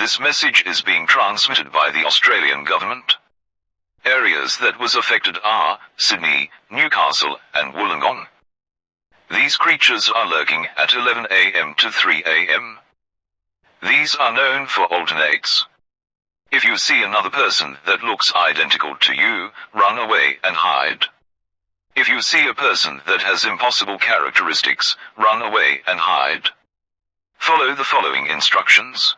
This message is being transmitted by the Australian government. Areas that was affected are Sydney, Newcastle, and Wollongong. These creatures are lurking at 11 a.m. to 3 a.m. These are known for alternates. If you see another person that looks identical to you, run away and hide. If you see a person that has impossible characteristics, run away and hide. Follow the following instructions.